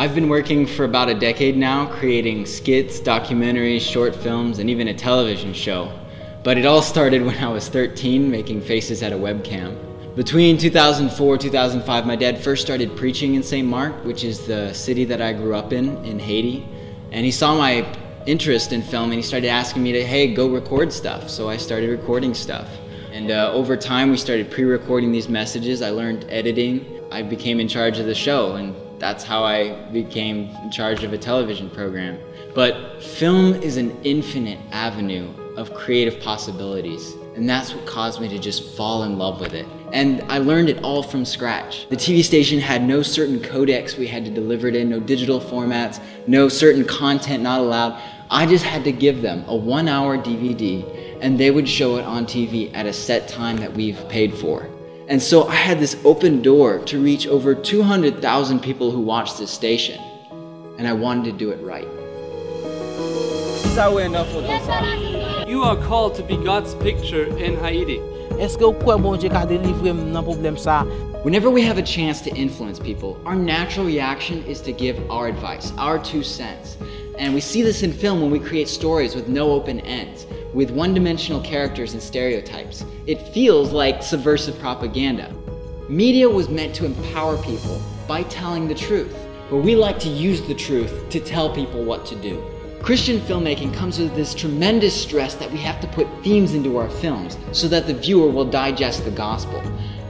I've been working for about a decade now, creating skits, documentaries, short films, and even a television show. But it all started when I was 13, making faces at a webcam. Between 2004 and 2005, my dad first started preaching in St. Mark, which is the city that I grew up in Haiti. And he saw my interest in film and he started asking me to, hey, go record stuff. So I started recording stuff. And over time, we started pre-recording these messages. I learned editing. I became in charge of the show, and that's how I became in charge of a television program. But film is an infinite avenue of creative possibilities, and that's what caused me to just fall in love with it. And I learned it all from scratch. The TV station had no certain codecs we had to deliver it in, no digital formats, no certain content not allowed. I just had to give them a 1-hour DVD, and they would show it on TV at a set time that we've paid for. And so I had this open door to reach over 200,000 people who watched this station, and I wanted to do it right. You are called to be God's picture in Haiti. Whenever we have a chance to influence people, our natural reaction is to give our advice, our 2 cents. And we see this in film when we create stories with no open ends, with one-dimensional characters and stereotypes. It feels like subversive propaganda. Media was meant to empower people by telling the truth, but we like to use the truth to tell people what to do. Christian filmmaking comes with this tremendous stress that we have to put themes into our films so that the viewer will digest the gospel.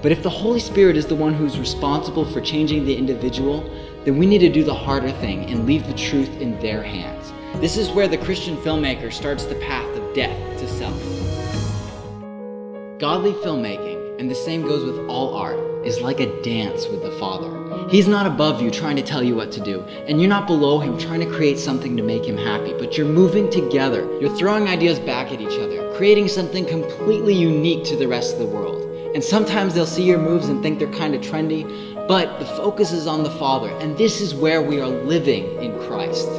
But if the Holy Spirit is the one who's responsible for changing the individual, then we need to do the harder thing and leave the truth in their hands. This is where the Christian filmmaker starts the path of death to self. Godly filmmaking, and the same goes with all art, is like a dance with the Father. He's not above you trying to tell you what to do, and you're not below him trying to create something to make him happy, but you're moving together. You're throwing ideas back at each other, creating something completely unique to the rest of the world. And sometimes they'll see your moves and think they're kind of trendy, but the focus is on the Father, and this is where we are living in Christ.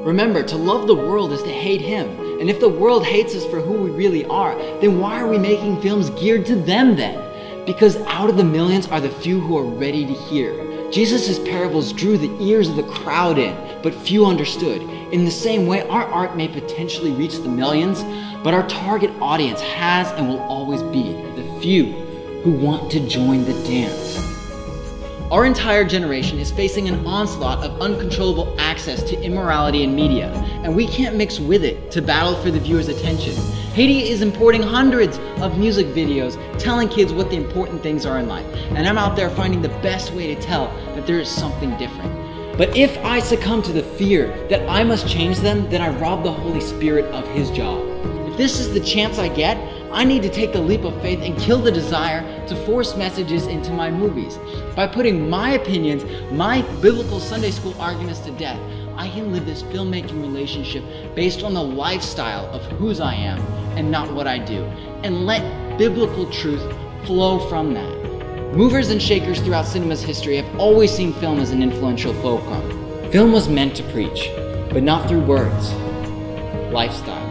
Remember, to love the world is to hate him. And if the world hates us for who we really are, then why are we making films geared to them then? Because out of the millions are the few who are ready to hear. Jesus' parables drew the ears of the crowd in, but few understood. In the same way, our art may potentially reach the millions, but our target audience has and will always be the few who want to join the dance. Our entire generation is facing an onslaught of uncontrollable access to immorality in media, and we can't mix with it to battle for the viewer's attention. Haiti is importing hundreds of music videos telling kids what the important things are in life, and I'm out there finding the best way to tell that there is something different. But if I succumb to the fear that I must change them, then I rob the Holy Spirit of his job. If this is the chance I get, I need to take the leap of faith and kill the desire to force messages into my movies. By putting my opinions, my biblical Sunday school arguments to death, I can live this filmmaking relationship based on the lifestyle of whose I am and not what I do, and let biblical truth flow from that. Movers and shakers throughout cinema's history have always seen film as an influential fulcrum. Film was meant to preach, but not through words, lifestyle.